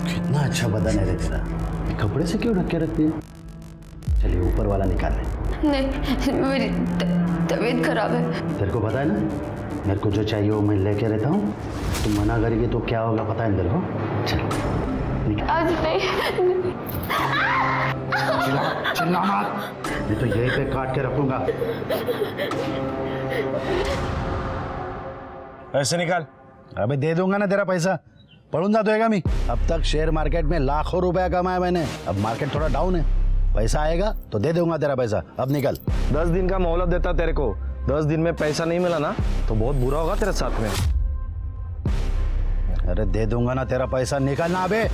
कितना अच्छा बदन है रे तेरा, कपड़े से क्यों ढक के रखती है? चलिए ऊपर वाला निकाल ले। नहीं, मेरी तबीयत खराब है। तेरे को पता है ना, मेरे को जो चाहिए वो मैं लेके रहता हूँ। तुम मना करेगी तो क्या होगा पता है तेरे को? चल आज नहीं। चिल्ला मत, मैं तो यहीं पे काट के रखूंगा। पैसे निकाल। अबे दे दूंगा ना तेरा पैसा, पढ़ूंगा तो मैं। अब तक शेयर मार्केट में लाखों रुपया कमाया मैंने, अब मार्केट थोड़ा डाउन है, पैसा आएगा तो दे दूंगा तेरा पैसा। अब निकल। 10 दिन का मोहलत देता तेरे को, 10 दिन में पैसा नहीं मिला ना तो बहुत बुरा होगा तेरे साथ में। अरे दे दूंगा ना तेरा पैसा, निकलना अबे।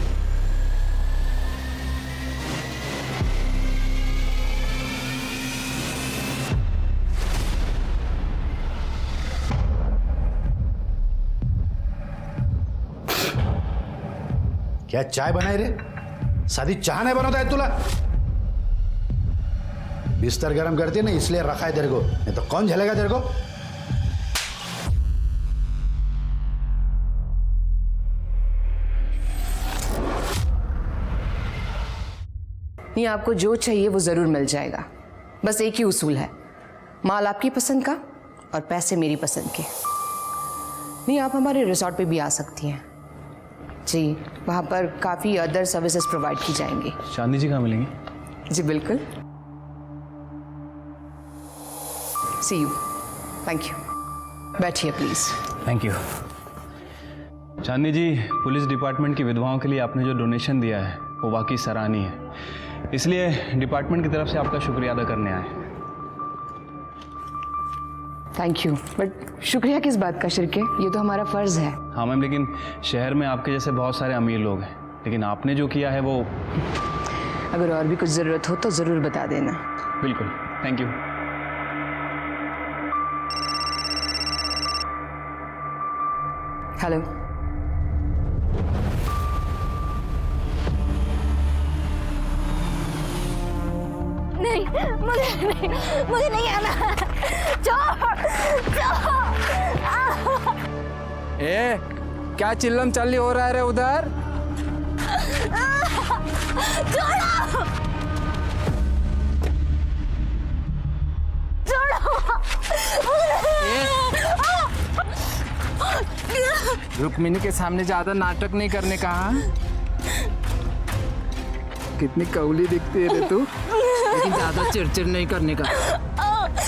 क्या चाय बनाई रे? सादी चाय नहीं बनाता है तुला? बिस्तर गरम करती है ना इसलिए रखा है तेरे को, नहीं तो कौन झेलेगा तेरे को? नहीं, आपको जो चाहिए वो जरूर मिल जाएगा। बस एक ही उसूल है, माल आपकी पसंद का और पैसे मेरी पसंद के। नहीं, आप हमारे रिसोर्ट पे भी आ सकती हैं जी, वहाँ पर काफ़ी अदर सर्विसेज प्रोवाइड की जाएंगी। चांदनी जी कहाँ मिलेंगी? जी बिल्कुल। See you. Thank you. बैठिए please. Thank you. Chandni ji, police department की विधवाओं के लिए आपने जो डोनेशन दिया है वो वाकई सराहनीय है, इसलिए डिपार्टमेंट की तरफ से आपका शुक्रिया अदा करने आए। थैंक यू, बट शुक्रिया किस बात का शिरके, ये तो हमारा फर्ज है। हाँ मैम, लेकिन शहर में आपके जैसे बहुत सारे अमीर लोग हैं, लेकिन आपने जो किया है वो। अगर और भी कुछ ज़रूरत हो तो ज़रूर बता देना। बिल्कुल, थैंक यू। हेलो। नहीं, मुझे नहीं आना। ए, क्या चिल्लम चल्ली हो रहा है रे उधर? रुक्मिणी के सामने ज्यादा नाटक नहीं करने का। कितनी कौली दिखती है रे तू, लेकिन ज्यादा चिड़चिड़ नहीं करने का।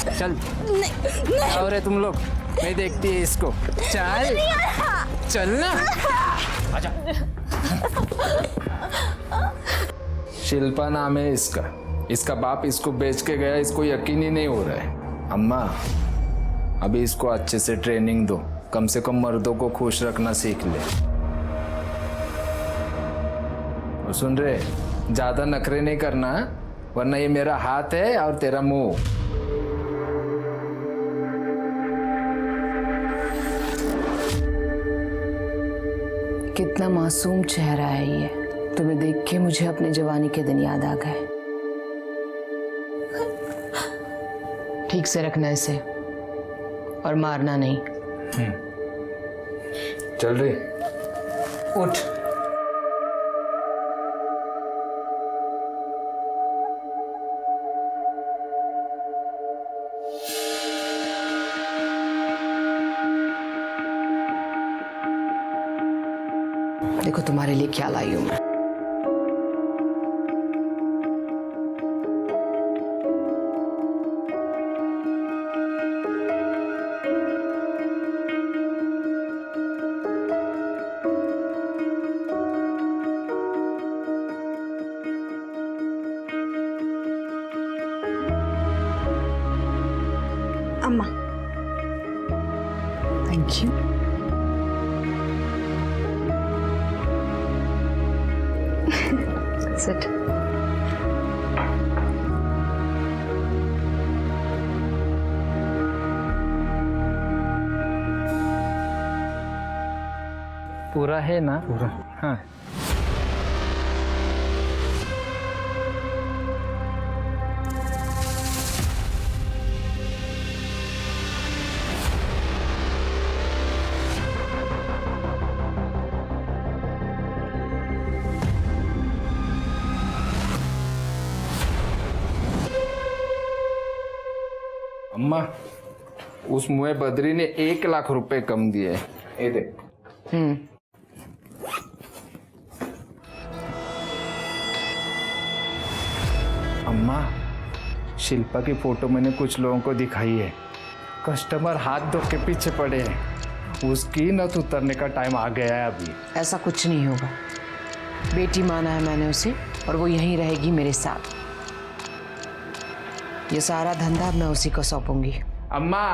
चल आओ रे तुम लोग, मैं देखती है इसको। चल चल ना, आजा। शिल्पा नाम है इसका, इसका बाप इसको बेच के गया, इसको यकीन ही नहीं हो रहा है। अम्मा अभी इसको अच्छे से ट्रेनिंग दो, कम से कम मर्दों को खुश रखना सीख ले। और सुन रहे, ज्यादा नखरे नहीं करना, वरना ये मेरा हाथ है और तेरा मुंह। कितना मासूम चेहरा है ये, तुम्हें देख के मुझे अपने जवानी के दिन याद आ गए। ठीक से रखना इसे और मारना नहीं। चल रही, उठ। देखो तुम्हारे लिए क्या लाई हूं मैं। अम्मा। Thank you. Sit. पूरा है ना? पूरा। हाँ। अम्मा, उस मुए बद्री ने 1 लाख रुपए कम दिए। ये देख। अम्मा, शिल्पा की फोटो मैंने कुछ लोगों को दिखाई है। कस्टमर हाथ धो के पीछे पड़े हैं। उसकी नथ उतरने का टाइम आ गया है अभी। ऐसा कुछ नहीं होगा। बेटी माना है मैंने उसे, और वो यहीं रहेगी मेरे साथ। ये सारा धंधा मैं उसी को सौंपूंगी। अम्मा,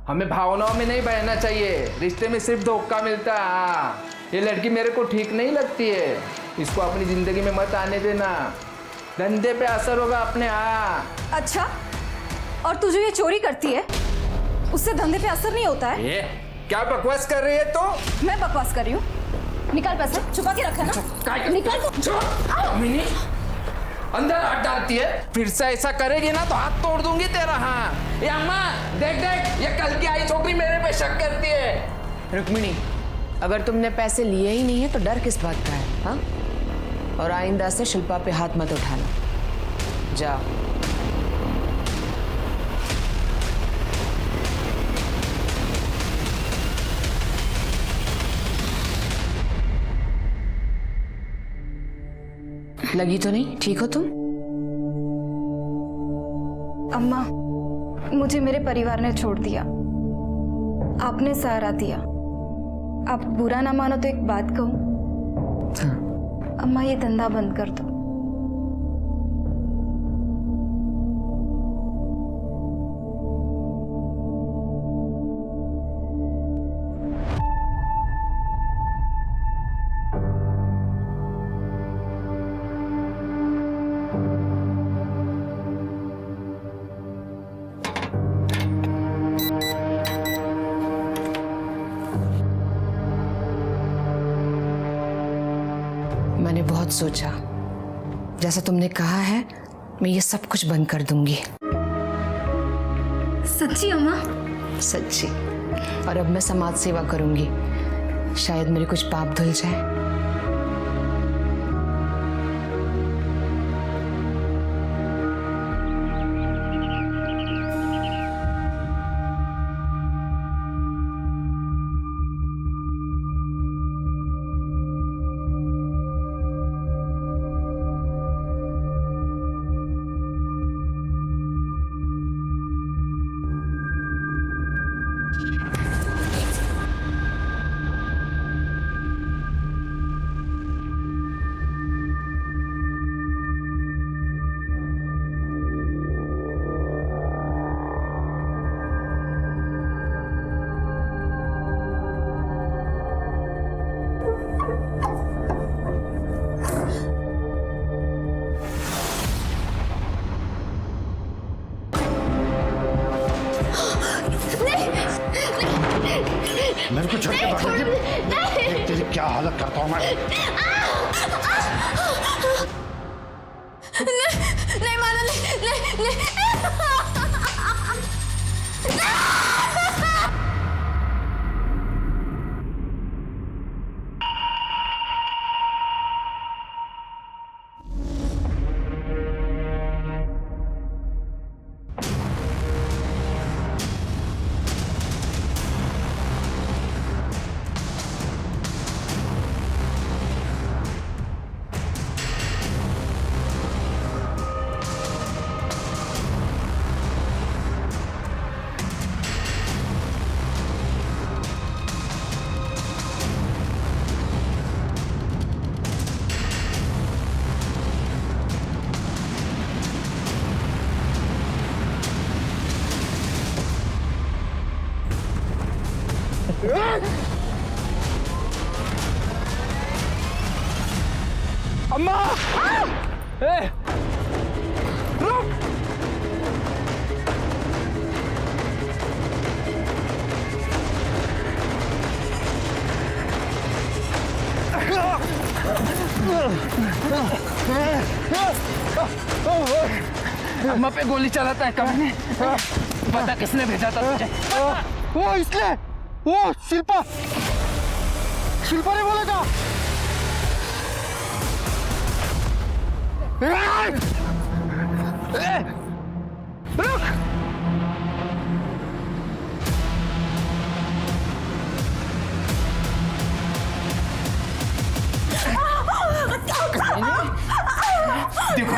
हमें भावनाओं में नहीं बहना चाहिए। रिश्ते में सिर्फ धोखा मिलता है। हाँ, ये लड़की मेरे को ठीक नहीं लगती है। इसको अपनी जिंदगी में मत आने देना। धंधे पे असर होगा अपने। हाँ। अच्छा, और तू जो ये चोरी करती है उससे धंधे पे असर नहीं होता है? ये क्या बकवास कर रही है तो? मैं बकवास कर रही हूँ? निकाल पैसे, छुपा के रखा ना। निकाल तो। अमिनी, अंदर हाथ डालती है। फिर से ऐसा करेगी ना तो हाथ तोड़ दूंगी तेरा। हाँ, ये अम्मा देख देख, ये कल की आई छोकरी मेरे पे शक करती है। रुक्मिणी, अगर तुमने पैसे लिए ही नहीं है तो डर किस बात का है? हाँ? और आइंदा से शिल्पा पे हाथ मत उठाना। जाओ। लगी तो नहीं? ठीक हो तुम? अम्मा, मुझे मेरे परिवार ने छोड़ दिया। आपने सहारा दिया। आप बुरा ना मानो तो एक बात कहूँ? अम्मा, ये धंधा बंद कर दो। मैंने बहुत सोचा। जैसा तुमने कहा है, मैं ये सब कुछ बंद कर दूंगी। सच्ची अम्मा? सच्ची। और अब मैं समाज सेवा करूंगी। शायद मेरे कुछ पाप धुल जाए। मेरे को छोड़ के भाग दे। तेरी क्या हालत करता हूँ मैं। नहीं मानो, नहीं। अम्मा! ए! रुक! अम्मा पे गोली चलाता है कौन? पता किसने भेजा था तुझे? वो इसलिए, वो शिल्पा ने बोला था। रुक!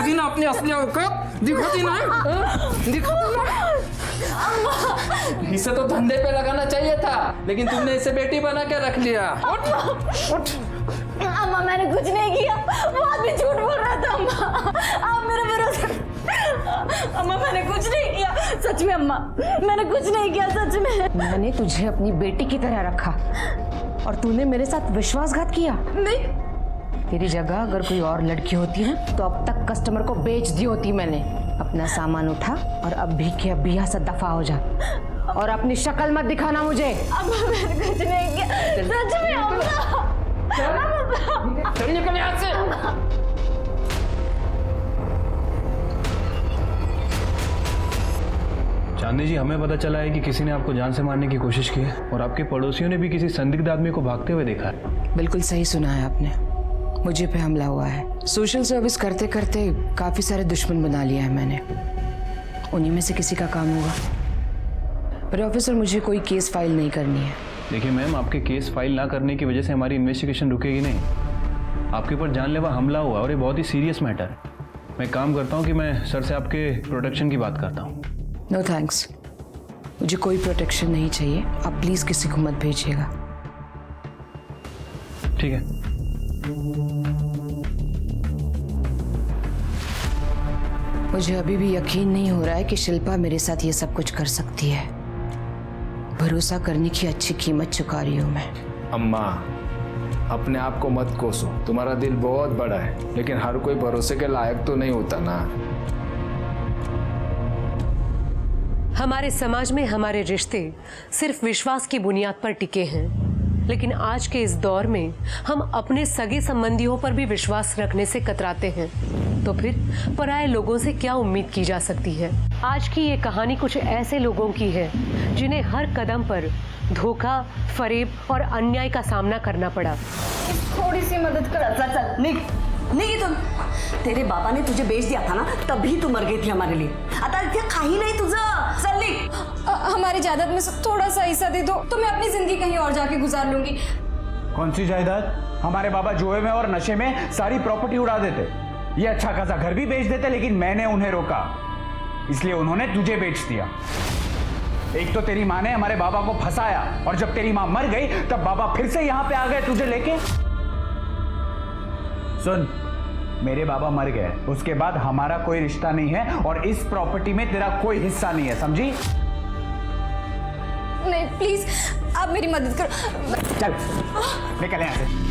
दिखाती ना अपनी असली औकात, दिखाती ना, दिखाती ना। इसे तो धंधे पे लगाना चाहिए था, लेकिन तुमने इसे बेटी बना के रख लिया। उठ। अम्मा मैंने कुछ नहीं किया, वो आदमी झूठ बोल रहा था। अम्मा आप मेरे भरोसे। अम्मा मैंने कुछ नहीं किया, सच में अम्मा मैंने कुछ नहीं किया, सच में। मैंने तुझे अपनी बेटी की तरह रखा और तूने मेरे साथ विश्वासघात किया। नहीं, तेरी जगह अगर कोई और लड़की होती ना तो अब तक कस्टमर को बेच दी होती मैंने। अपना सामान उठा और अब भी के अब यहाँ से दफा हो जा और अपनी शक्ल मत दिखाना मुझे। अम्मा मैंने कुछ नहीं किया, सच में अम्मा। चल निकल यहाँ से। चांदनी जी, हमें पता चला है कि किसी ने आपको जान से मारने की कोशिश की है और आपके पड़ोसियों ने भी किसी संदिग्ध आदमी को भागते हुए देखा है। बिल्कुल सही सुना है आपने, मुझे पे हमला हुआ है। सोशल सर्विस करते करते काफी सारे दुश्मन बना लिया है मैंने, उन्हीं में से किसी का काम होगा। पर ऑफिसर मुझे कोई केस फाइल नहीं करनी है। देखिए मैम, आपके केस फाइल ना करने की वजह से हमारी इन्वेस्टिगेशन रुकेगी नहीं। आपके ऊपर जानलेवा हमला हुआ और ये बहुत ही सीरियस मैटर है। मैं काम करता हूँ कि मैं सर से आपके प्रोटेक्शन की बात करता हूँ। नो थैंक्स, मुझे कोई प्रोटेक्शन नहीं चाहिए। आप प्लीज किसी को मत भेजिएगा। ठीक है। मुझे अभी भी यकीन नहीं हो रहा है कि शिल्पा मेरे साथ ये सब कुछ कर सकती है। भरोसा करने की अच्छी कीमत चुका रही हूँ मैं। अम्मा, अपने आप को मत कोसो, तुम्हारा दिल बहुत बड़ा है, लेकिन हर कोई भरोसे के लायक तो नहीं होता ना। हमारे समाज में हमारे रिश्ते सिर्फ विश्वास की बुनियाद पर टिके हैं, लेकिन आज के इस दौर में हम अपने सगे संबंधियों पर भी विश्वास रखने से कतराते हैं, तो फिर पराये लोगों से क्या उम्मीद की जा सकती है। आज की ये कहानी कुछ ऐसे लोगों की है जिन्हें हर कदम पर धोखा, फरेब और अन्याय का सामना करना पड़ा। थोड़ी सी मदद कर। चल चल निक निक इथून। तेरे बाबाने तुझे बेच दिया था ना, तभी तू मर गई थी हमारे लिए। आता इथे काही नाही तुझं, चल निक। हमारी जायदाद में से थोड़ा सा हिस्सा दे दो तो मैं अपनी जिंदगी कहीं और जाके गुजार लूंगी। कौन सी जायदाद? हमारे बाबा जुए में और नशे में सारी प्रॉपर्टी उड़ा देते, ये अच्छा खासा घर भी बेच देते, लेकिन मैंने उन्हें रोका, इसलिए उन्होंने तुझे बेच दिया। एक तो तेरी माँ ने हमारे बाबा को फंसाया और जब तेरी माँ मर गई तब बाबा फिर से यहां पे आ गए तुझे लेके। सुन, मेरे बाबा मर गए, उसके बाद हमारा कोई रिश्ता नहीं है और इस प्रॉपर्टी में तेरा कोई हिस्सा नहीं है, समझी? नहीं प्लीज, आप मेरी मदद करो। चल निकल यहां से।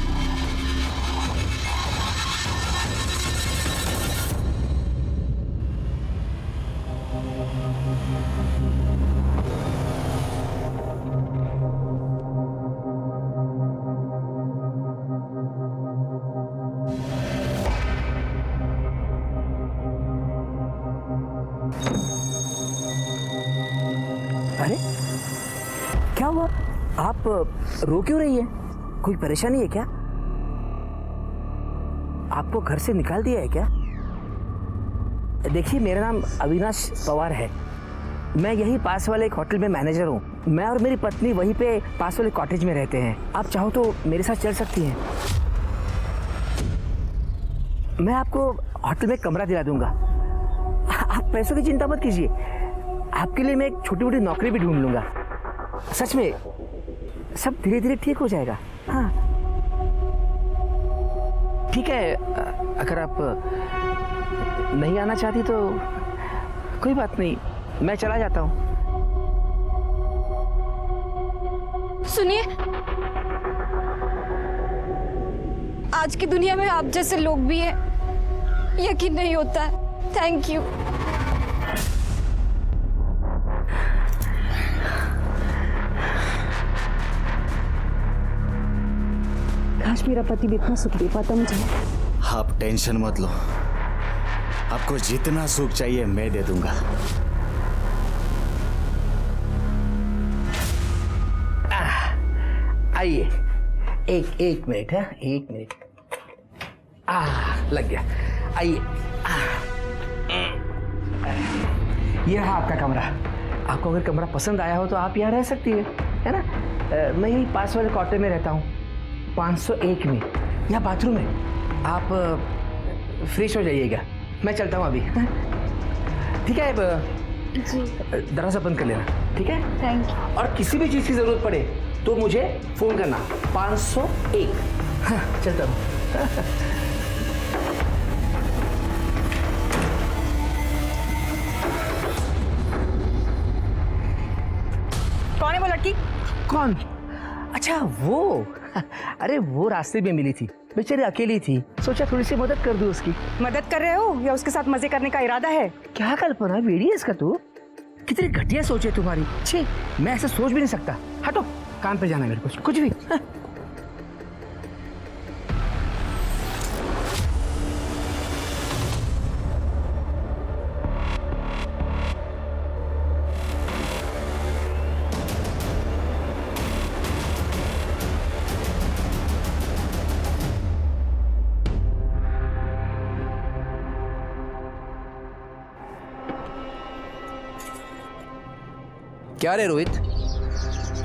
अरे क्या हुआ? आप रो क्यों रही है? कोई परेशानी है क्या? आपको घर से निकाल दिया है क्या? देखिए, मेरा नाम अविनाश पवार है, मैं यही पास वाले एक होटल में मैनेजर हूँ। मैं और मेरी पत्नी वहीं पे पास वाले कॉटेज में रहते हैं। आप चाहो तो मेरे साथ चल सकती हैं। मैं आपको होटल में कमरा दिला दूंगा। आप पैसों की चिंता मत कीजिए, आपके लिए मैं एक छोटी मोटी नौकरी भी ढूंढ लूंगा। सच में सब धीरे धीरे ठीक हो जाएगा। हाँ ठीक है, अगर आप नहीं आना चाहती तो कोई बात नहीं, मैं चला जाता हूँ। सुनिए, आज की दुनिया में आप जैसे लोग भी हैं, यकीन नहीं होता है। Thank you. काश मेरा पति भी इतना सुख दे पाता मुझे। आप टेंशन मत लो, आपको जितना सुख चाहिए मैं दे दूंगा। आइए, एक मिनट है, एक मिनट। लग गया। आइए, ये रहा आपका कमरा। आपको अगर कमरा पसंद आया हो तो आप यहाँ रह सकती है ना? मैं यही पास वाले क्वार्टर में रहता हूँ, 501 में। यहाँ बाथरूम है, आप फ्रेश हो जाइएगा, मैं चलता हूँ अभी। हाँ? ठीक है, दरवाजा बंद कर लेना, ठीक है? Thank you. और किसी भी चीज़ की ज़रूरत पड़े तो मुझे फ़ोन करना, 501। हाँ, चलता हूँ। कौन है वो लड़की? कौन? अच्छा वो, अरे वो रास्ते में मिली थी, बेचारी अकेली थी, सोचा थोड़ी सी मदद कर दूं उसकी। मदद कर रहे हो या उसके साथ मजे करने का इरादा है? क्या कल्पना, वेडियस का तू कितनी घटिया सोच है तुम्हारी। छे, मैं ऐसा सोच भी नहीं सकता। हटो, काम पे जाना है मेरे को, कुछ भी। हाँ। क्या रे रोहित,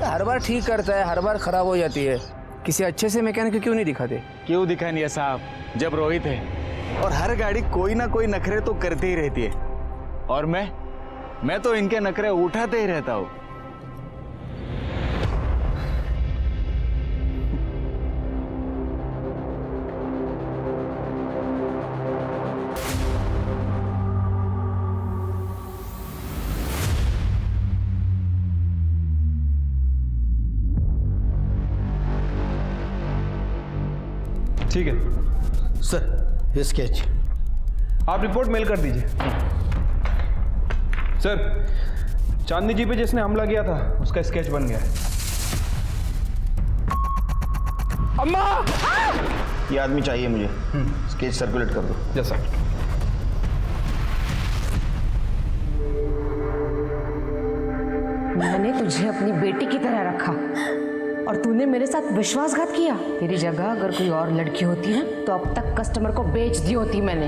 हर बार ठीक करता है, हर बार खराब हो जाती है। किसी अच्छे से मैकेनिक क्यों नहीं दिखाते? क्यों दिखाएंगे साहब, जब रोहित है और हर गाड़ी कोई ना कोई नखरे तो करती ही रहती है, और मैं तो इनके नखरे उठाते ही रहता हूँ। ठीक है सर, ये स्केच आप रिपोर्ट मेल कर दीजिए। सर, चांदनी जी पे जिसने हमला किया था उसका स्केच बन गया है। अम्मा! ये आदमी चाहिए मुझे, स्केच सर्कुलेट कर दो। Yes sir. मैंने तुझे अपनी बेटी की तरह रखा और तूने मेरे साथ विश्वासघात किया। तेरी जगह अगर कोई और लड़की होती ना तो अब तक कस्टमर को बेच दी होती मैंने।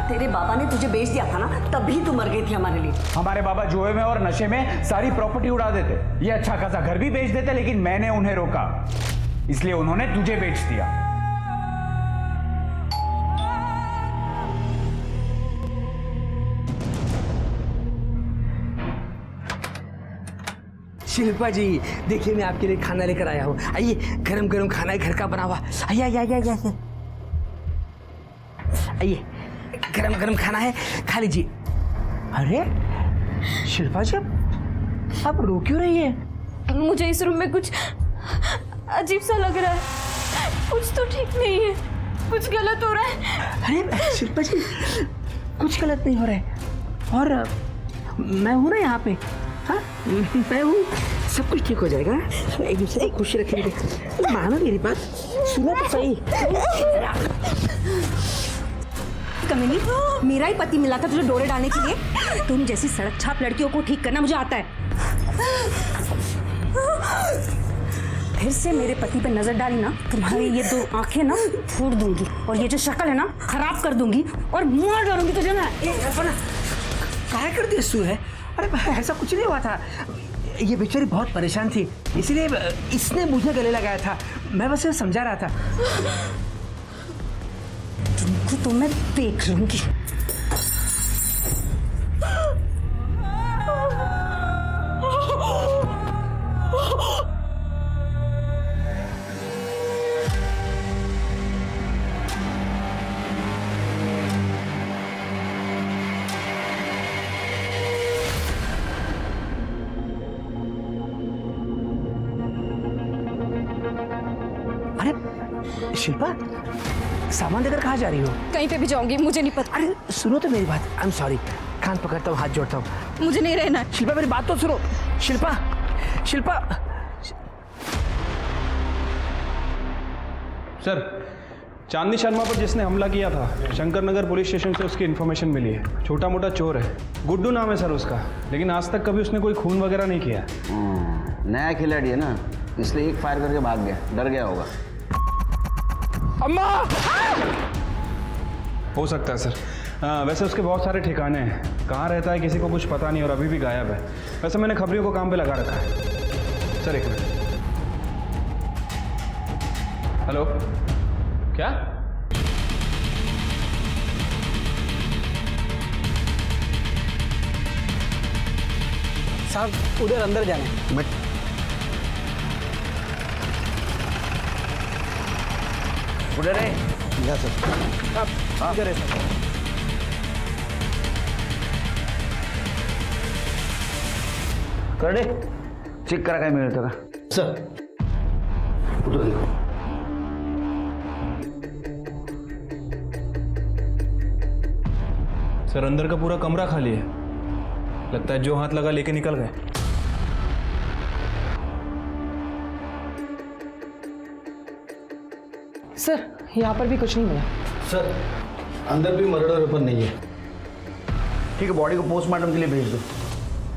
तेरे बाबा ने तुझे बेच दिया था ना, तभी तू मर गई थी हमारे लिए। हमारे बाबा जुए में और नशे में सारी प्रॉपर्टी उड़ा देते, ये अच्छा खासा घर भी बेच देते, लेकिन मैंने उन्हें रोका, इसलिए उन्होंने तुझे बेच दिया। शिल्पा जी, देखिए मैं आपके लिए खाना लेकर आया हूँ। आइए, गरम गरम खाना है, घर का बना हुआ। आइए आइए आइए आइए आइए, गरम गरम खाना है, खा लीजिए। अरे शिल्पा जी, आप रो क्यों रही है? मुझे इस रूम में कुछ अजीब सा लग रहा है, कुछ तो ठीक नहीं है, कुछ गलत हो रहा है। अरे शिल्पा जी, कुछ गलत नहीं हो रहा है, और मैं हूँ ना यहाँ पे। हाँ, मैं हूँ, सब कुछ ठीक हो जाएगा। एक दूसरे को खुश रखेंगे। मानो मेरी बात, सुनो तो सही। कमीनी, मेरा ही पति मिला था तुझे डोरे डालने के लिए। तुम जैसी सड़क छाप लड़कियों को ठीक करना मुझे आता है। फिर से मेरे पति पे नजर डाली ना, तुम्हारी ये दो आंखें ना फोड़ दूंगी, और ये जो शक्ल है ना खराब कर दूंगी और मार डालूंगी तुझे ना। क्या कर दिया सू है? अरे ऐसा कुछ नहीं हुआ था, ये बेचारी बहुत परेशान थी, इसलिए इसने मुझे गले लगाया था। मैं बस समझा रहा था। तुमको तो मैं देख लूंगी। अरे शिल्पा, सामान लेकर कहाँ जा रही हो? कहीं पे भी जाऊंगी, मुझे नहीं पता। अरे सुनो तो मेरी बात, आई एम सॉरी, कान पकड़ता हूँ, हाथ जोड़ता हूँ। मुझे नहीं रहना है। शिल्पा मेरी बात तो सुनो। शिल्पा, शिल्पा। सर, चांदनी शर्मा पर जिसने हमला किया था शंकर नगर पुलिस स्टेशन से उसकी इन्फॉर्मेशन मिली है। छोटा मोटा चोर है, गुड्डू नाम है सर उसका, लेकिन आज तक कभी उसने कोई खून वगैरह नहीं किया। नया खिलाड़ी है ना, इसलिए एक फायर करके भाग गया, डर गया होगा। अम्मा! हो सकता है सर। वैसे उसके बहुत सारे ठिकाने हैं, कहाँ रहता है किसी को कुछ पता नहीं और अभी भी गायब है। वैसे मैंने खबरियों को काम पे लगा रखा है। सर एक मिनट। हेलो, क्या? साहब उधर अंदर जाना है। मैं उधर है। या सर। आप इधर है सर। कर दे, चेक करा काय मिळतं का? सर उधर देखो। सर अंदर का पूरा कमरा खाली है, लगता है जो हाथ लगा लेके निकल गए। सर यहाँ पर भी कुछ नहीं मिला। सर अंदर भी मर्डर वेपन नहीं है। ठीक है, बॉडी को पोस्टमार्टम के लिए भेज दो।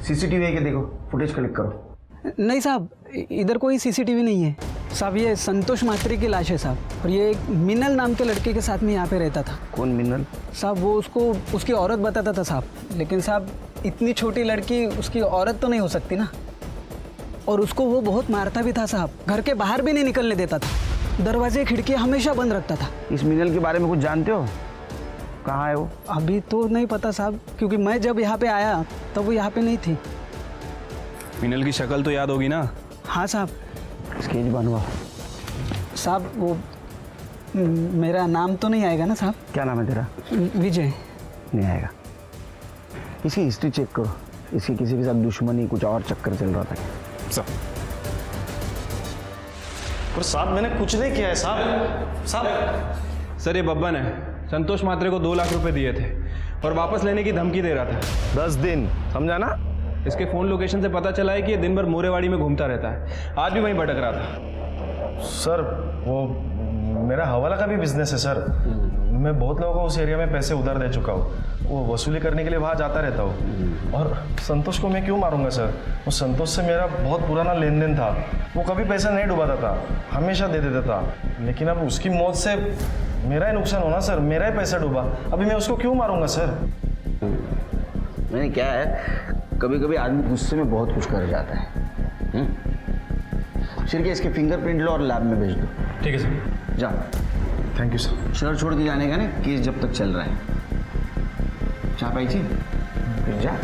सीसीटीवी है कि देखो, फुटेज कलेक्ट करो। नहीं साहब, इधर कोई सीसीटीवी नहीं है साहब। ये संतोष मात्रे की लाश है साहब, और ये एक मिनल नाम के लड़के के साथ में यहाँ पे रहता था। कौन मिनल? साहब वो उसको उसकी औरत बताता था साहब, लेकिन साहब इतनी छोटी लड़की उसकी औरत तो नहीं हो सकती ना। और उसको वो बहुत मारता भी था साहब, घर के बाहर भी नहीं निकलने देता था, दरवाजे खिड़की हमेशा बंद रखता था। इस मिनल के बारे में कुछ जानते हो? कहाँ है वो? अभी तो नहीं पता साहब, क्योंकि मैं जब यहाँ पे आया तब वो यहाँ पे नहीं थी। मिनल की शक्ल तो याद होगी ना? हाँ साहब। स्केच बनवाओ। साहब वो मेरा नाम तो नहीं आएगा ना साहब? क्या नाम है तेरा? विजय। नहीं आएगा। इसकी हिस्ट्री चेक करो, इसकी किसी के साथ दुश्मनी कुछ और चक्कर चल रहा था। पर साहब मैंने कुछ नहीं किया है साहब। सर ये बब्बन है, संतोष मात्रे को 2 लाख रुपए दिए थे और वापस लेने की धमकी दे रहा था। 10 दिन, समझा ना? इसके फोन लोकेशन से पता चला है कि ये दिन भर मोरेवाड़ी में घूमता रहता है, आज भी वहीं भटक रहा था। सर वो मेरा हवाला का भी बिजनेस है सर। मैं बहुत लोगों को उस एरिया में पैसे उधार दे चुका हूँ, वो वसूली करने के लिए वहाँ जाता रहता हूँ। और संतोष को मैं क्यों मारूंगा सर? वो संतोष से मेरा बहुत पुराना लेन देन था, वो कभी पैसा नहीं डुबाता था, हमेशा दे देता था। लेकिन अब उसकी मौत से मेरा ही नुकसान होना सर, मेरा ही पैसा डूबा, अभी मैं उसको क्यों मारूंगा सर? मैंने क्या है, कभी कभी आदमी गुस्से में बहुत कुछ कर जाता है। शिरके इसके फिंगरप्रिंट लो और लैब में भेज दो। ठीक है सर। जा। Thank you sir. शहर छोड़ के जाने का ना, केस जब तक चल रहा है। चाह पाई थी फिर जा।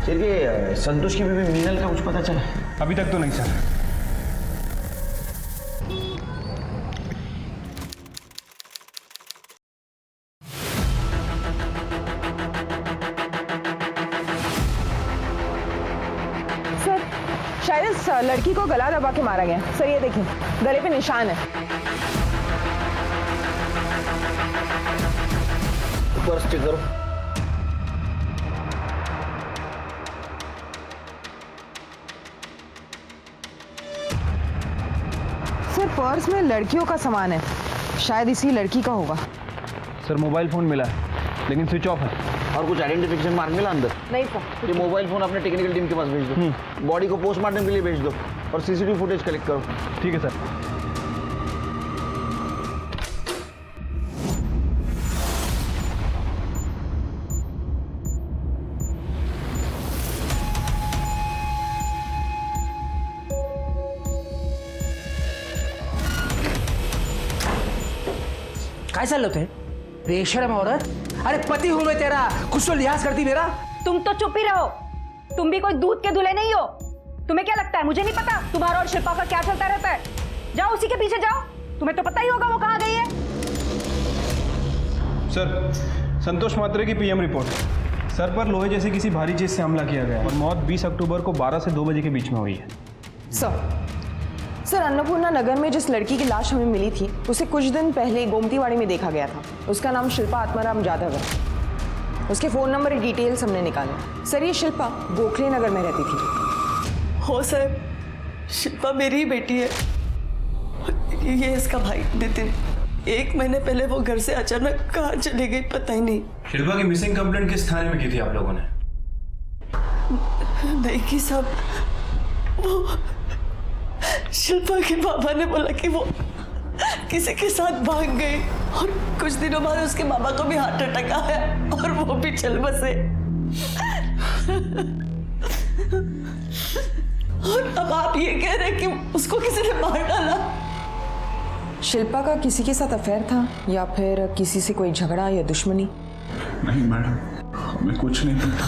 शिरके संतोष की बीवी मीनल का कुछ पता चला? अभी तक तो नहीं सर। शायद इस लड़की को गला दबा के मारा गया। सर ये देखिए, गले पे निशान है। पर्स चेक करो। सर पर्स में लड़कियों का सामान है, शायद इसी लड़की का होगा। सर मोबाइल फोन मिला है लेकिन स्विच ऑफ है। और कुछ आइडेंटिफिकेशन मार्क मिला अंदर? नहीं सर। ये मोबाइल फोन अपने टेक्निकल टीम के पास भेज दो। बॉडी को पोस्टमार्टम के लिए भेज दो और सीसीटीवी फुटेज कलेक्ट करो। ठीक है सर। काय चाललं होते? बेशरम औरत, अरे पति हूं मैं तेरा, कुछ तो लिहाज करती मेरा। तुम तो चुप ही रहो, तुम भी कोई दूध के दूल्हे नहीं हो। तुम्हें क्या लगता है मुझे नहीं पता तुम्हारा और शिल्पा का क्या चलता रहता है? जाओ उसी के पीछे जाओ, तुम्हें तो पता ही होगा वो कहाँ गई है। सर संतोष मात्रे की पीएम रिपोर्ट। सर पर लोहे जैसे किसी भारी चीज से हमला किया गया और मौत 20 अक्टूबर को 12 से 2 बजे के बीच में हुई है। सर अन्नपूर्णा नगर में जिस लड़की की लाश हमें मिली थी उसे कुछ दिन पहले गोमतीवाड़ी में देखा गया था। उसका नाम शिल्पा आत्माराम जाधव है। उसके फ़ोन नंबर डिटेल्स हमने निकाले। सर ये शिल्पा गोखले नगर में रहती थी। हो सर, शिल्पा मेरी ही बेटी है। ये इसका भाई नितिन। 1 महीने पहले वो घर से अचानक कहाँ चली गई पता ही नहीं। शिल्पा की मिसिंग कंप्लेंट किस थाने में की थी आप लोगों ने? नहीं की साहब, वो शिल्पा के पापा ने बोला कि वो किसी के साथ भाग गई और कुछ दिनों बाद उसके मामा को भी हार्ट अटैक आया और वो भी चल बसे। और अब आप ये कह रहे हैं कि उसको किसी ने मार डाला? शिल्पा का किसी के साथ अफेयर था या फिर किसी से कोई झगड़ा या दुश्मनी? नहीं मैडम, हमें कुछ नहीं पता।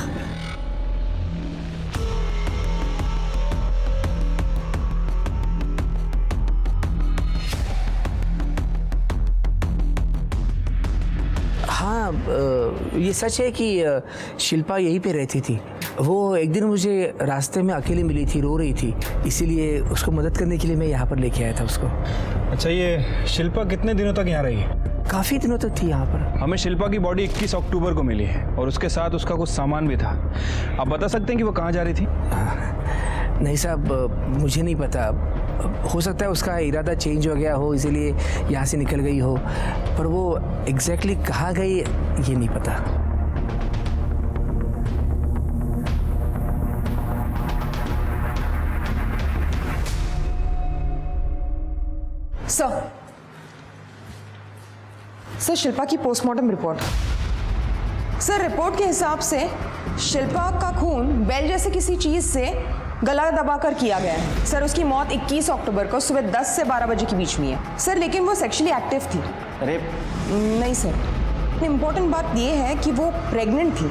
हाँ, ये सच है कि शिल्पा यहीं पे रहती थी। वो एक दिन मुझे रास्ते में अकेली मिली थी, रो रही थी, इसीलिए उसको मदद करने के लिए मैं यहाँ पर लेके आया था उसको। अच्छा, ये शिल्पा कितने दिनों तक यहाँ रही है? काफ़ी दिनों तक थी यहाँ पर। हमें शिल्पा की बॉडी 21 अक्टूबर को मिली है और उसके साथ उसका कुछ सामान भी था। आप बता सकते हैं कि वो कहाँ जा रही थी? नहीं साहब, मुझे नहीं पता। हो सकता है उसका इरादा चेंज हो गया हो, इसीलिए यहाँ से निकल गई हो, पर वो एग्जैक्टली कहाँ गई ये नहीं पता। सर, शिल्पा की पोस्टमार्टम रिपोर्ट। सर, रिपोर्ट के हिसाब से शिल्पा का खून बेल जैसे किसी चीज से गला दबाकर किया गया है। सर, उसकी मौत 21 अक्टूबर को सुबह 10 से 12 बजे के बीच में है। सर, लेकिन वो सेक्सुअली एक्टिव थी। अरे नहीं सर, इम्पोर्टेंट बात ये है कि वो प्रेग्नेंट थी।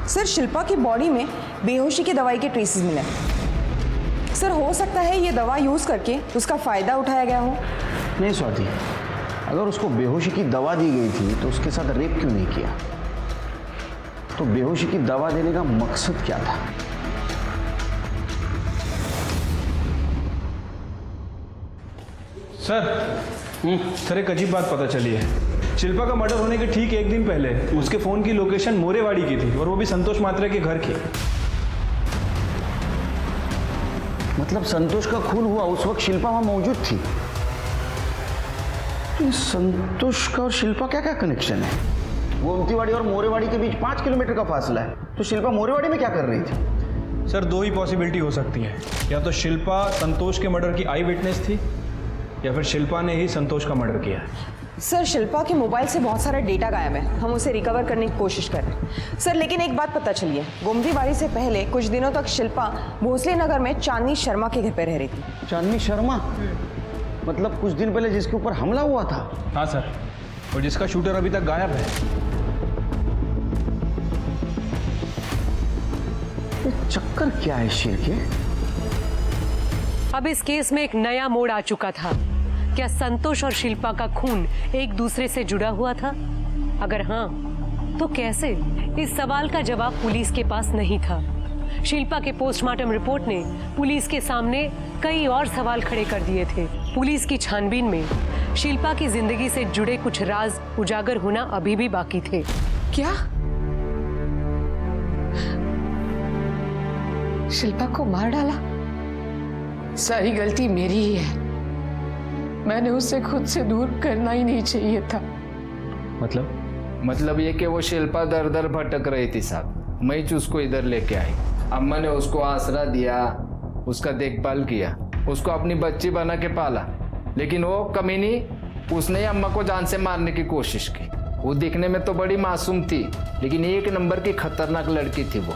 सर, शिल्पा की बॉडी में बेहोशी की दवाई के ट्रेसेस मिले। सर, हो सकता है ये दवा यूज करके उसका फायदा उठाया गया हो। नहीं स्वाति, अगर उसको बेहोशी की दवा दी गई थी तो उसके साथ रेप क्यों नहीं किया? तो बेहोशी की दवा देने का मकसद क्या था? सर, एक अजीब बात पता चली है। शिल्पा का मर्डर होने के ठीक एक दिन पहले उसके फोन की लोकेशन मोरेवाड़ी की थी और वो भी संतोष मात्रे के घर की। मतलब संतोष का खून हुआ उस वक्त शिल्पा वहां मौजूद थी। संतोष का और शिल्पा क्या क्या कनेक्शन है? गोमतीवाड़ी और मोरेवाड़ी के बीच 5 किलोमीटर का फासला है, तो शिल्पा मोरेवाड़ी में क्या कर रही थी? सर, 2 ही पॉसिबिलिटी हो सकती है। या तो शिल्पा संतोष के मर्डर की आई विटनेस थी या फिर शिल्पा ने ही संतोष का मर्डर किया है। सर, शिल्पा के मोबाइल से बहुत सारा डेटा गायब है, हम उसे रिकवर करने की कोशिश कर रहे हैं। सर, लेकिन एक बात पता चली है, गोमतीवाड़ी से पहले कुछ दिनों तक शिल्पा भोसले नगर में चांदनी शर्मा के घर पे रह रही थी। चांदनी शर्मा? मतलब कुछ दिन पहले जिसके ऊपर हमला हुआ था? हाँ सर, और जिसका शूटर अभी तक गायब है। चक्कर क्या है शेर के? अब इस केस में एक नया मोड़ आ चुका था। क्या संतोष और शिल्पा का खून एक दूसरे से जुड़ा हुआ था? अगर हाँ, तो कैसे? इस सवाल का जवाब पुलिस के पास नहीं था। शिल्पा के पोस्टमार्टम रिपोर्ट ने पुलिस के सामने कई और सवाल खड़े कर दिए थे। पुलिस की छानबीन में शिल्पा की जिंदगी से जुड़े कुछ राज उजागर होना अभी भी बाकी थे। क्या शिल्पा को मार डाला? सारी गलती मेरी ही है। मैंने उसे खुद से दूर करना ही नहीं चाहिए था। मतलब ये कि वो शिल्पा दर दर भटक रही थी साहब, मैं ही उसको इधर लेके आई। अम्मा ने उसको आसरा दिया, उसका देखभाल किया, उसको अपनी बच्ची बना के पाला, लेकिन वो कमीनी उसने ही अम्मा को जान से मारने की कोशिश की। वो दिखने में तो बड़ी मासूम थी, लेकिन 1 नंबर की खतरनाक लड़की थी वो।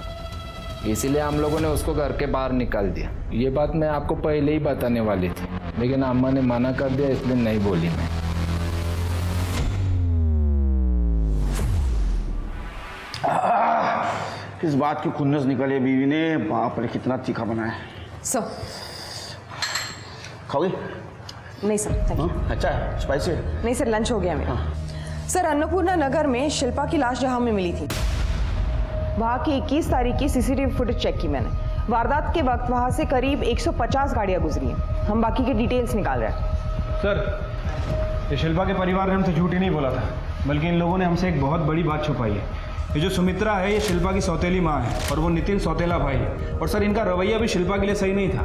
इसीलिए हम लोगों ने उसको घर के बाहर निकाल दिया। ये बात मैं आपको पहले ही बताने वाली थी, लेकिन अम्मा ने मना कर दिया, इसलिए नहीं बोली मैं। इस बात की खुन्नस निकाली बीवी ने, बाप रे कितना तीखा बनाया। सर, खाओगे? नहीं सर, थैंक यू। अच्छा है, स्पाइसी है? नहीं सर, लंच हो गया मेरा। सर, अन्नपूर्णा नगर में शिल्पा की लाश जहां हमें मिली थी, वहां की 21 तारीख की सीसीटीवी फुटेज चेक की मैंने। वारदात के वक्त वहां से करीब 150 गाड़ियां गुजरी हैं। हम बाकी के डिटेल्स निकाल रहे हैं। सर, ये शिल्पा के परिवार ने हमसे झूठ ही नहीं बोला था, बल्कि इन लोगों ने हमसे एक बहुत बड़ी बात छुपाई है। ये जो सुमित्रा है, ये शिल्पा की सौतेली माँ है और वो नितिन सौतेला भाई है। और सर, इनका रवैया भी शिल्पा के लिए सही नहीं था।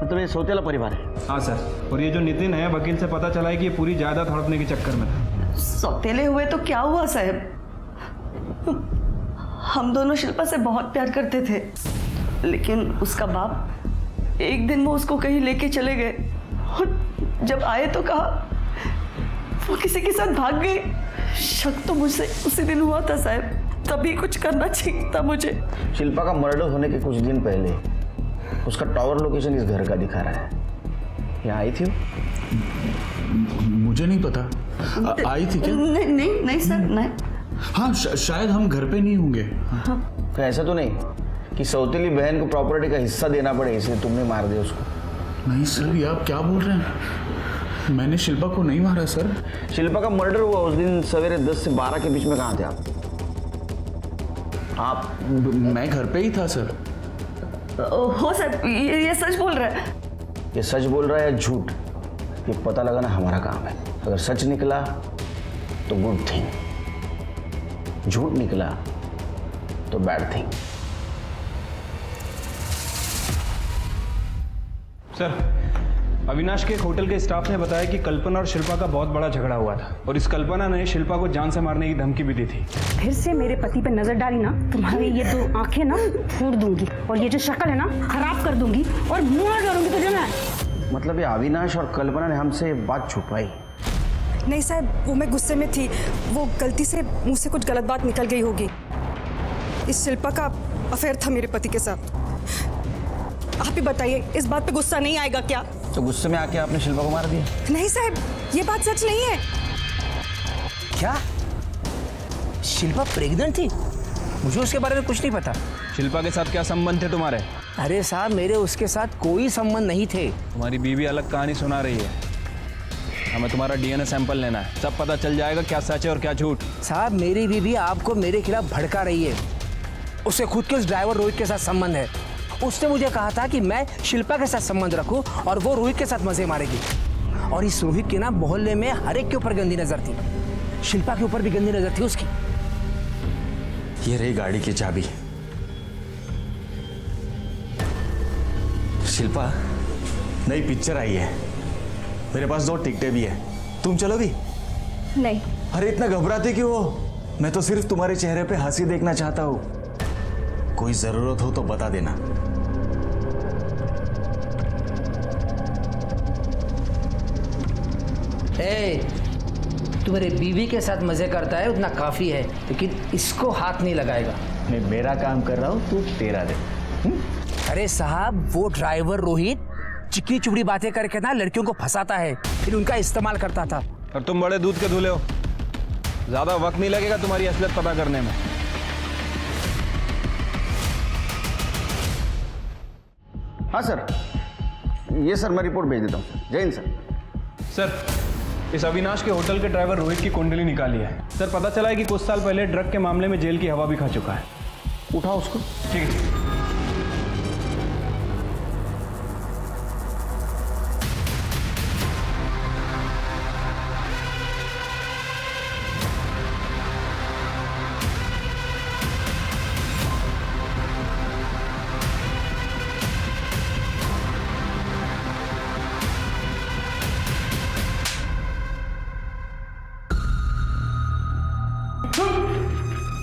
मतलब ये सौतेला परिवार है? हाँ सर, और ये जो नितिन है, वकील से पता चला है कि ये पूरी जायदाद हड़पने के चक्कर में था। सौतेले हुए तो क्या हुआ साहब, हम दोनों शिल्पा से बहुत प्यार करते थे, लेकिन उसका बाप एक दिन वो उसको कहीं लेके चले गए और जब आए तो कहा वो किसी के साथ भाग गई। शक तो मुझसे उसी दिन हुआ था साहब, तभी कुछ करना चाहिए था मुझे। शिल्पा का मर्डर होने के कुछ दिन पहले उसका टावर लोकेशन इस घर का दिखा रहा है। यहाँ आई थी वो? मुझे नहीं पता। आई थी क्या? नहीं नहीं नहीं सर, नहीं। हाँ शायद हम घर पे नहीं होंगे। तो ऐसा तो नहीं कि सौतेली बहन को प्रॉपर्टी का हिस्सा देना पड़े इसलिए तुमने मार दिया उसको? नहीं सर, ये आप क्या बोल रहे हैं? मैंने शिल्पा को नहीं मारा सर। शिल्पा का मर्डर हुआ उस दिन सवेरे 10 से 12 के बीच में कहाँ थे आप? मैं घर पे ही था सर। हो सर, ये सच बोल रहा है। ये सच बोल रहा है या झूठ, ये पता लगाना हमारा काम है। अगर सच निकला तो गुड थिंग, झूठ निकला तो बैड थिंग। सर, अविनाश के एक होटल के स्टाफ ने बताया कि कल्पना और शिल्पा का बहुत बड़ा झगड़ा हुआ था और इस कल्पना ने शिल्पा को जान से मारने की धमकी भी दी थी। फिर से मेरे पति पे नजर डाली ना, तुम्हारी ये 2 आंखें ना फोड़ दूंगी और ये जो शक्ल है ना खराब कर दूंगी और मार डालूंगी तुझे मैं। मतलब ये अविनाश और कल्पना ने हमसे बात छुपाई? नहीं साहब, वो मैं गुस्से में थी, वो गलती से मुंह से कुछ गलत बात निकल गई होगी। इस शिल्पा का अफेयर था मेरे पति के साथ। आप ही बताइए, इस बात पे गुस्सा नहीं आएगा क्या? तो गुस्से में आके आपने शिल्पा को मार दिया? नहीं साहब, ये बात सच नहीं है। क्या शिल्पा प्रेग्नेंट थी? मुझे उसके बारे में कुछ नहीं पता। शिल्पा के साथ क्या संबंध थे तुम्हारे? अरे साहब, मेरे उसके साथ कोई संबंध नहीं थे। तुम्हारी बीवी अलग कहानी सुना रही है। हमें तुम्हारा डीएनए सैंपल लेना है, सब पता चल जाएगा क्या सच है और क्या झूठ। साहब, मेरी बीवी आपको मेरे खिलाफ भड़का रही है। उसे खुद के उस ड्राइवर रोहित के साथ संबंध है। उसने मुझे कहा था कि मैं शिल्पा के साथ संबंध रखूं और वो रोहित के साथ मजे मारेगी। और इस रोहित के ना मोहल्ले में हर एक के ऊपर गंदी नजर थी। शिल्पा के ऊपर भी गंदी नजर थी उसकी। ये रही गाड़ी की चाबी। शिल्पा, नई पिक्चर आई है, मेरे पास 2 टिकटें भी है, तुम चलोगी? नहीं। अरे इतना घबराते क्यों हो? मैं तो सिर्फ तुम्हारे चेहरे पे हंसी देखना चाहता हूं। कोई जरूरत हो तो बता देना। तू मेरे बीवी के साथ मजे करता है उतना काफी है, लेकिन इसको हाथ नहीं लगाएगा। मैं मेरा काम कर रहा हूं, तू तेरा दे। अरे साहब, वो ड्राइवर रोहित चिकनी चुपड़ी बातें करके ना लड़कियों को फंसाता है, फिर उनका इस्तेमाल करता था। और तुम बड़े दूध के धुले हो, ज्यादा वक्त नहीं लगेगा तुम्हारी असलियत पता करने में। हाँ सर, ये सर मैं रिपोर्ट भेज देता हूँ। जय हिंद सर। सर, इस अविनाश के होटल के ड्राइवर रोहित की कुंडली निकाली है। सर, पता चला है कि कुछ साल पहले ड्रग के मामले में जेल की हवा भी खा चुका है। उठाओ उसको। ठीक है।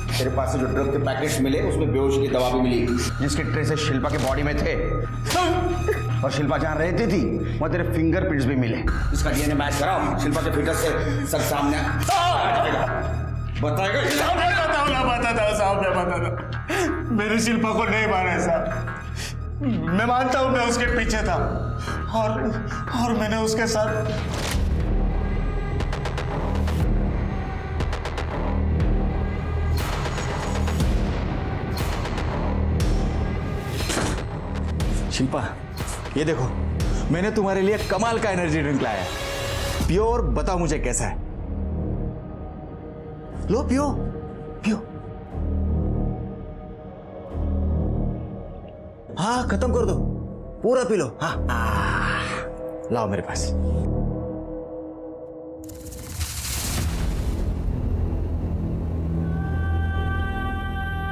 तेरे पास से जो ड्रग के पैकेट्स मिले उसमें बेहोशी की दवा भी मिली, जिसके ट्रेसेस शिल्पा के बॉडी में थे। और शिल्पा जहां रहती थी वहां तेरे फिंगरप्रिंट्स भी मिले। इसका डीएनए मैच कराओ, शिल्पा के फिटर्स से सब सामने बताएगा। मेरे शिल्पा को नहीं मारा साहब। मैं मानता हूं मैं उसके पीछे था और मैंने उसके साथ शिल्पा, ये देखो, मैंने तुम्हारे लिए कमाल का एनर्जी ड्रिंक लाया है। प्योर, बताओ मुझे कैसा है? लो पियो पियो। हाँ, खत्म कर दो, पूरा पी लो। हाँ, लाओ मेरे पास।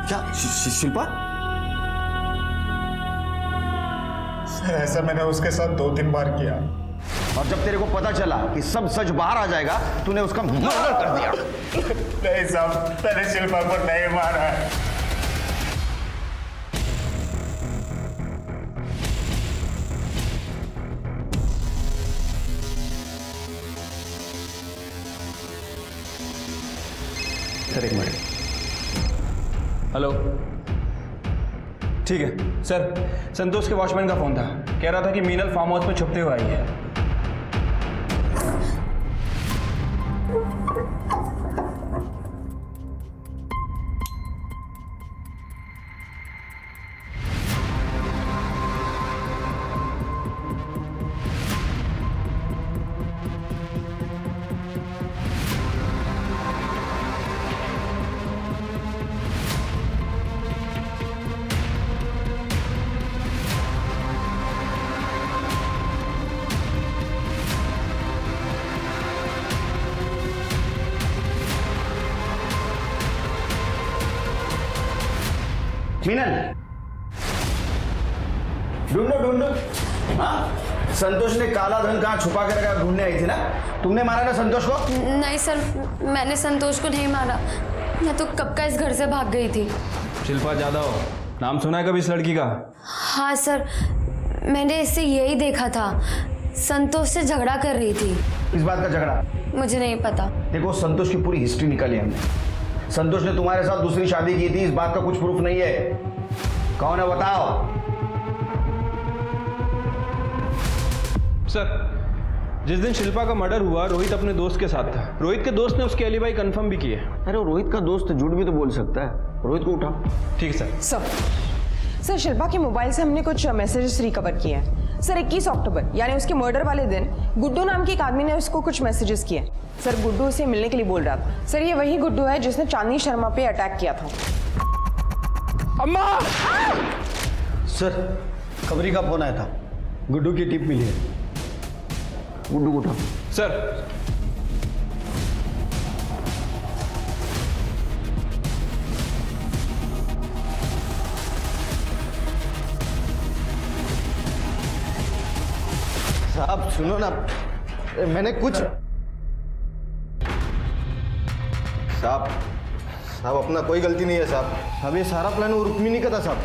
क्या शिल्पा? ऐसा मैंने उसके साथ 2-3 बार किया। और जब तेरे को पता चला कि सब सच बाहर आ जाएगा, तूने उसका मर्डर कर दिया। नहीं साहब, मैंने शिल्पा को नहीं मारा है। सर, एक मिनट। हेलो, ठीक है सर। संतोष के वॉचमैन का फोन था, कह रहा था कि मीनल फार्म हाउस में छुपते हुए आई है। मीनल, ढूंढो ढूंढो। हाँ, संतोष ने काला धन कहाँ छुपा के रखा ढूंढने आई थी ना? तुमने मारा ना संतोष को? नहीं सर, मैंने संतोष को नहीं मारा। मैं तो कब का इस घर से भाग गई थी। शिल्पा जादव, नाम सुना है कभी इस लड़की का? हाँ सर, मैंने इससे यही देखा था, संतोष से झगड़ा कर रही थी। इस बात का झगड़ा? मुझे नहीं पता। देखो, संतोष की पूरी हिस्ट्री निकाली हमने। संतोष ने तुम्हारे साथ दूसरी शादी की थी, इस बात का कुछ प्रूफ नहीं है। कौन है बताओ? सर, जिस दिन शिल्पा का मर्डर हुआ रोहित अपने दोस्त के साथ था। रोहित के दोस्त ने उसकी एलिबाई कंफर्म भी की है। अरे रोहित का दोस्त झूठ भी तो बोल सकता है। रोहित को उठाओ। ठीक है सर। सर, शिल्पा के मोबाइल से हमने कुछ मैसेजेस रिकवर किए हैं। सर, 21 अक्टूबर यानी उसके मर्डर वाले दिन गुड्डू नाम के एक आदमी ने उसको कुछ मैसेजेस किए। सर, गुड्डू उसे मिलने के लिए बोल रहा था। सर, ये वही गुड्डू है जिसने चांदनी शर्मा पे अटैक किया था। अम्मा! सर, खबरी का फोन आया था, गुड्डू की टिप मिली है। गुड्डू को उठाओ। सर, साहब सुनो ना, मैंने कुछ साहब अपना कोई गलती नहीं है साहब। ये सारा प्लान वो रुक्मिणी का था साहब।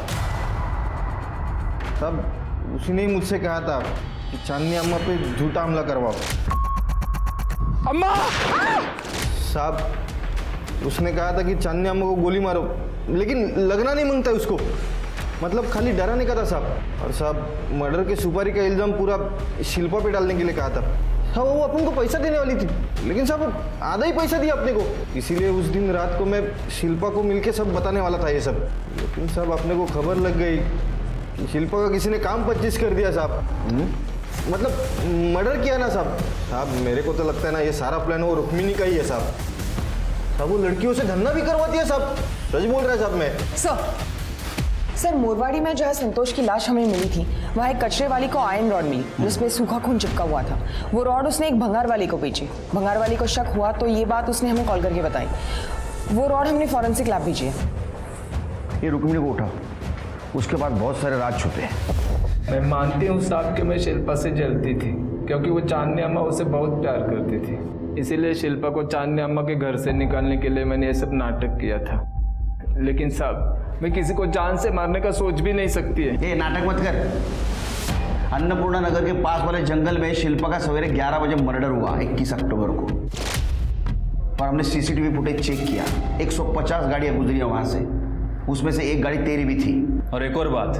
उसी ने ही मुझसे कहा था कि चांदनी अम्मा पे झूठा हमला करवाओ। अम्मा! साहब उसने कहा था कि चांदनी अम्मा को गोली मारो, लेकिन लगना नहीं मांगता उसको, मतलब खाली डराने का था साहब। और साहब मर्डर के सुपारी का इल्जाम पूरा शिल्पा पे डालने के लिए कहा था। हाँ, वो अपन को पैसा देने वाली थी, लेकिन साहब आधा ही पैसा दिया अपने को। इसीलिए उस दिन रात को मैं शिल्पा को मिलके सब बताने वाला था ये सब, लेकिन साहब अपने को खबर लग गई कि शिल्पा का किसी ने काम 25 कर दिया साहब। मतलब मर्डर किया ना साहब। मेरे को तो लगता है ना ये सारा प्लान वो रुक्मिणी का ही है साहब। वो लड़कियों से धंधा भी करवाती है साहब। सच बोल रहा है साहब मैं। सर, मोरवाड़ी में जो है संतोष की लाश हमें मिली थी, वहाँ एक कचरे वाली को आयरन रॉड मिली जिसमें सूखा खून चिपका हुआ था। वो रॉड उसने एक भंगार वाली को बेची। भंगार वाली को शक हुआ तो ये बात उसने हमें कॉल करके बताई। वो रॉड हमने फॉरेंसिक लैब भेजी है। ये रुक्मिणी को उठाओ, उसके बाद बहुत सारे राज छुपे हैं। मैं मानती हूँ साहब कि मैं शिल्पा से जलती थी, क्योंकि वो चांदनी अम्मा उसे बहुत प्यार करती थी। इसीलिए शिल्पा को चांदनी अम्मा के घर से निकालने के लिए मैंने ये सब नाटक किया था। लेकिन साहब मैं किसी को जान से मारने का सोच भी नहीं सकती है। ये नाटक मत कर। अन्नपूर्णा नगर के पास वाले जंगल में शिल्पा का सवेरे 11 बजे मर्डर हुआ 21 अक्टूबर को। और हमने सीसीटीवी फुटेज चेक किया, 150 गाड़ियां गुजरी वहां से, उसमें से एक गाड़ी तेरी भी थी। और एक और बात,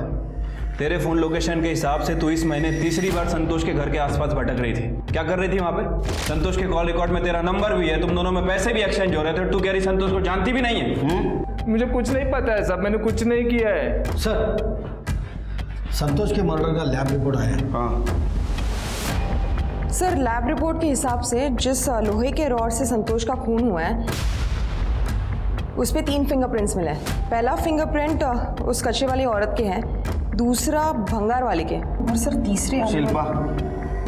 तेरे फोन लोकेशन के हिसाब से तू इस महीने तीसरी बार संतोष के घर के आसपास भटक रही थी। क्या कर रही थी वहां पे? संतोष के कॉल रिकॉर्ड में तेरा नंबर भी है, तुम दोनों में पैसे भी एक्सचेंज हो रहे थे। तू कह रही संतोष को जानती भी नहीं है। मुझे कुछ नहीं पता है साहब, मैंने कुछ नहीं किया है। सर, संतोष के मर्डर का लैब रिपोर्ट आया है। हाँ सर, लैब रिपोर्ट के हिसाब से जिस लोहे के रॉड से संतोष का खून हुआ है उस पे 3 फिंगरप्रिंट्स मिले हैं। पहला फिंगरप्रिंट उस कच्चे वाली औरत के है, दूसरा भंगार वाले के, और सर तीसरे शिल्पा।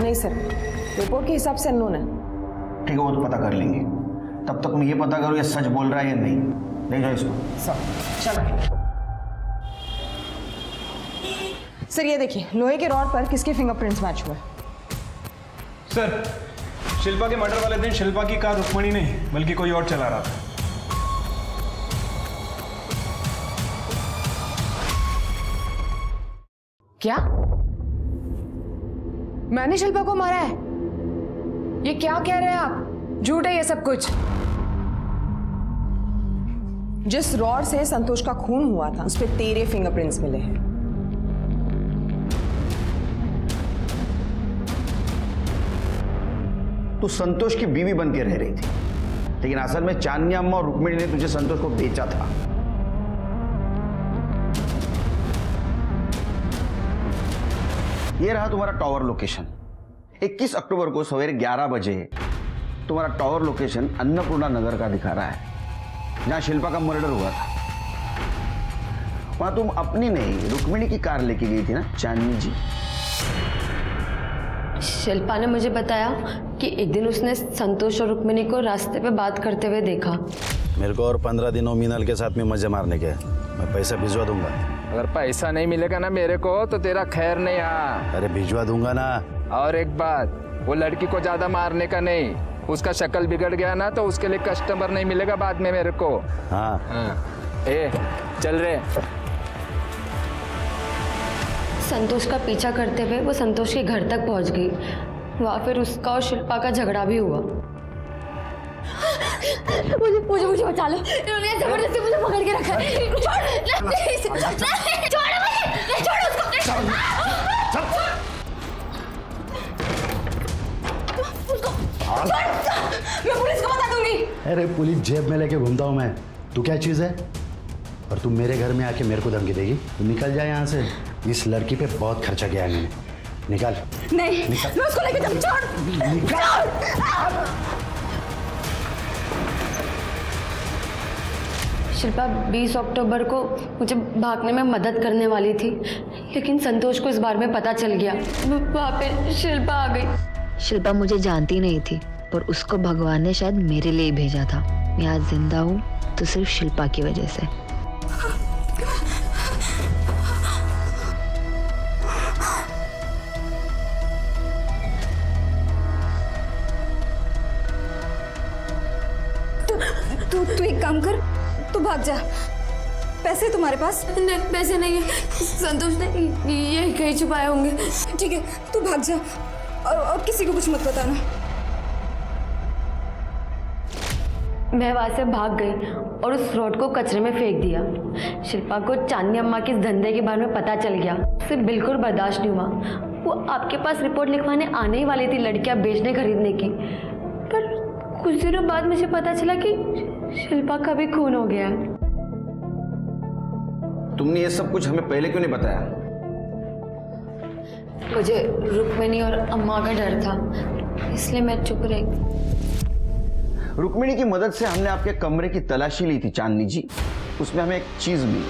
नहीं सर, रिपोर्ट के हिसाब से अननोन है। ठीक है, वो तो पता कर लेंगे। तब तक मैं ये पता करूँ ये सच बोल रहा है या नहीं। ले जाओ इसको। चलो सर, ये देखिए लोहे के रॉड पर किसके फिंगरप्रिंट्स मैच हुए। सर, शिल्पा के मर्डर वाले दिन शिल्पा की कार रुक्मिणी नहीं बल्कि कोई और चला रहा था। क्या? मैंने शिल्पा को मारा है? ये क्या कह रहे हैं आप? झूठ है ये सब कुछ। जिस रॉड से संतोष का खून हुआ था उस पे तेरे फिंगरप्रिंट्स मिले हैं। तू संतोष की बीवी बन के रह रही थी, लेकिन असल में चांदनी अम्मा और रुक्मिणी ने तुझे संतोष को बेचा था। ये रहा तुम्हारा टावर लोकेशन। 21 अक्टूबर को सवेरे 11 बजे तुम्हारा टावर लोकेशन अन्नपूर्णा नगर का दिखा रहा है, जहां शिल्पा का मर्डर हुआ था। वहां तुम अपनी नहीं रुक्मिणी की कार लेके गई थी ना चांदनी जी? शिल्पा ने मुझे बताया कि एक दिन उसने संतोष और रुक्मिणी को रास्ते पे बात करते हुए देखा। मेरे को और 15 दिनों मीनल के साथ में मजे मारने के। मैं पैसा भिजवा दूंगा। अगर पैसा नहीं मिलेगा ना मेरे को तो तेरा खैर नहीं। हाँ अरे भिजवा दूंगा ना। और एक बात, वो लड़की को ज्यादा मारने का नहीं, उसका शक्ल बिगड़ गया ना तो उसके लिए कस्टमर नहीं मिलेगा बाद में मेरे को। हाँ ए चल रे। संतोष का पीछा करते हुए वो संतोष के घर तक पहुंच गई। वहाँ फिर उसका और शिल्पा का झगड़ा भी हुआ। मुझे बचा लो, इन्होंने जबरदस्ती मुझे पकड़ के रखा है। छोड़ उसको। मैं पुलिस को बता दूंगी। अरे पुलिस जेब में लेके घूमता हूँ मैं, तू क्या चीज है? और तू मेरे घर में आके मेरे को धमकी देगी? तू निकल जाए यहाँ से। इस लड़की पे बहुत खर्चा किया है मैंने। निकल। नहीं, मैं उसको लेके जाऊँ। शिल्पा 20 अक्टूबर को मुझे भागने में मदद करने वाली थी, लेकिन संतोष को इस बारे में पता चल गया। वहाँ पे शिल्पा आ गई। शिल्पा मुझे जानती नहीं थी, पर उसको भगवान ने शायद मेरे लिए भेजा था। मैं आज जिंदा हूँ तो सिर्फ शिल्पा की वजह से। तू एक काम कर, तू भाग जा। पैसे तुम्हारे पास? नहीं, पैसे नहीं है। संतोष ने ये कहीं छुपाए होंगे। ठीक है, तू भाग जा और किसी को कुछ मत बताना। मैं वहाँ से भाग गई और उस रोड को कचरे में फेंक दिया। शिल्पा को चांदनी अम्मा के इस धंधे के बारे में पता चल गया। उसे बिल्कुल बर्दाश्त नहीं हुआ। वो आपके पास रिपोर्ट लिखवाने आने ही वाली थी लड़कियां बेचने खरीदने की, पर कुछ दिनों बाद मुझे पता चला कि शिल्पा का भी खून हो गया। तुमने ये सब कुछ हमें पहले क्यों नहीं बताया? मुझे रुक्मिणी और अम्मा का डर था, इसलिए मैं चुप रही। रुक्मिणी की मदद से हमने आपके कमरे की तलाशी ली थी चांदनी जी, उसमें हमें एक चीज मिली।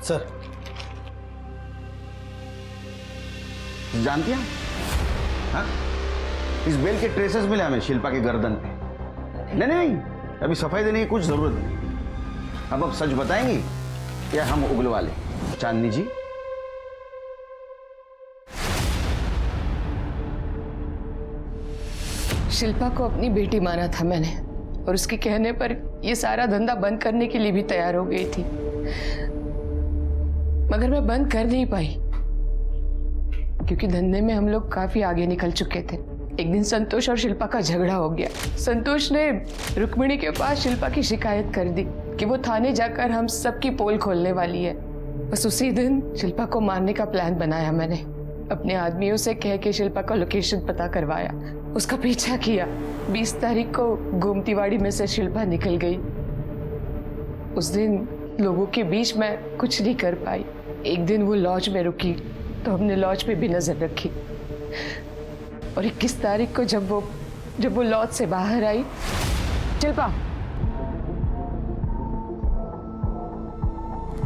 सर जानती हैं? हाँ? इस बेल के ट्रेसेस मिले हमें शिल्पा के गर्दन पे। नहीं, अभी सफाई देने की कुछ जरूरत नहीं। अब सच बताएंगी या हम उगलवा लें? चांदनी जी, शिल्पा को अपनी बेटी माना था मैंने, और उसके कहने पर ये सारा धंधा बंद करने के लिए भी तैयार हो गई थी, मगर मैं बंद कर नहीं पाई क्योंकि धंधे में हम लोग काफी आगे निकल चुके थे। एक दिन संतोष और शिल्पा का झगड़ा हो गया। संतोष ने रुक्मिणी के पास शिल्पा की शिकायत कर दी कि वो थाने जाकर हम सबकी पोल खोलने वाली है। बस उसी दिन शिल्पा को मारने का प्लान बनाया मैंने। अपने आदमियों से कह के शिल्पा का लोकेशन पता करवाया, उसका पीछा किया। 20 तारीख को गोमतीवाड़ी में से शिल्पा निकल गई। उस दिन लोगों के बीच में कुछ नहीं कर पाई। एक दिन वो लॉज में रुकी तो हमने लॉज पे भी नजर रखी, और 21 तारीख को जब वो लॉज से बाहर आई।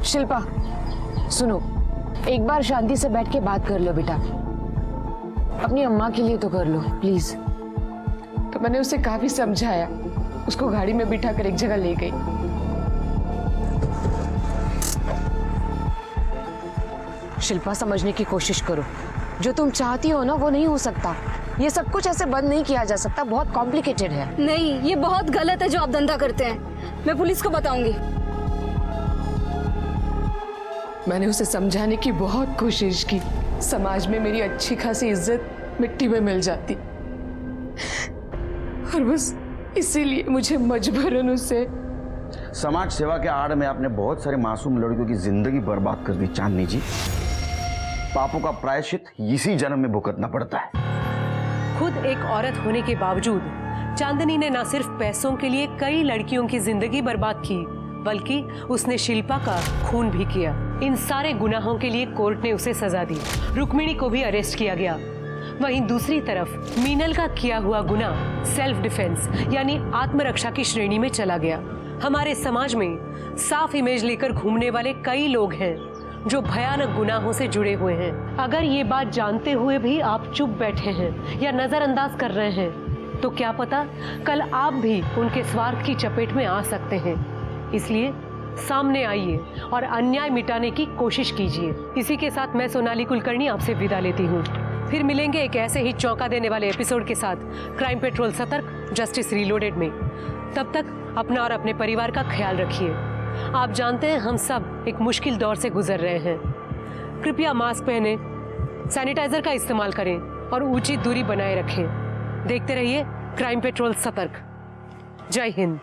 शिल्पा सुनो, एक बार शांति से बैठ के बात कर लो बेटा, अपनी अम्मा के लिए तो कर लो प्लीज। तो मैंने उसे काफी समझाया, उसको गाड़ी में बिठा कर एक जगह ले गई। शिल्पा समझने की कोशिश करो, जो तुम चाहती हो ना वो नहीं हो सकता। ये सब कुछ ऐसे बंद नहीं किया जा सकता, बहुत कॉम्प्लिकेटेड है। नहीं, ये बहुत गलत है जो आप धंधा करते हैं। मैं पुलिस को बताऊंगी। मैंने उसे समझाने की बहुत कोशिश की। समाज में मेरी अच्छी खासी इज्जत मिट्टी में मिल जाती, और बस इसीलिए मुझे मजबूरन उसे। समाज सेवा के आड़ में आपने बहुत सारे मासूम लड़कियों की जिंदगी बर्बाद कर दी चांदनी जी। पापों का प्रायश्चित इसी जन्म में भुगतना पड़ता है। खुद एक औरत होने के बावजूद चांदनी ने न सिर्फ पैसों के लिए कई लड़कियों की जिंदगी बर्बाद की, बल्कि उसने शिल्पा का खून भी किया। इन सारे गुनाहों के लिए कोर्ट ने उसे सजा दी। रुक्मिणी को भी अरेस्ट किया गया। वहीं दूसरी तरफ मीनल का किया हुआ गुनाह सेल्फ डिफेंस यानी आत्मरक्षा की श्रेणी में चला गया। हमारे समाज में साफ इमेज लेकर घूमने वाले कई लोग हैं जो भयानक गुनाहों से जुड़े हुए हैं। अगर ये बात जानते हुए भी आप चुप बैठे हैं या नजरअंदाज कर रहे हैं, तो क्या पता कल आप भी उनके स्वार्थ की चपेट में आ सकते हैं। इसलिए सामने आइए और अन्याय मिटाने की कोशिश कीजिए। इसी के साथ मैं सोनाली कुलकर्णी आपसे विदा लेती हूँ। फिर मिलेंगे एक ऐसे ही चौंका देने वाले एपिसोड के साथ क्राइम पेट्रोल सतर्क जस्टिस रीलोडेड में। तब तक अपना और अपने परिवार का ख्याल रखिए। आप जानते हैं हम सब एक मुश्किल दौर से गुजर रहे हैं। कृपया मास्क पहने, सैनिटाइजर का इस्तेमाल करें और उचित दूरी बनाए रखें। देखते रहिए क्राइम पेट्रोल सतर्क। जय हिंद।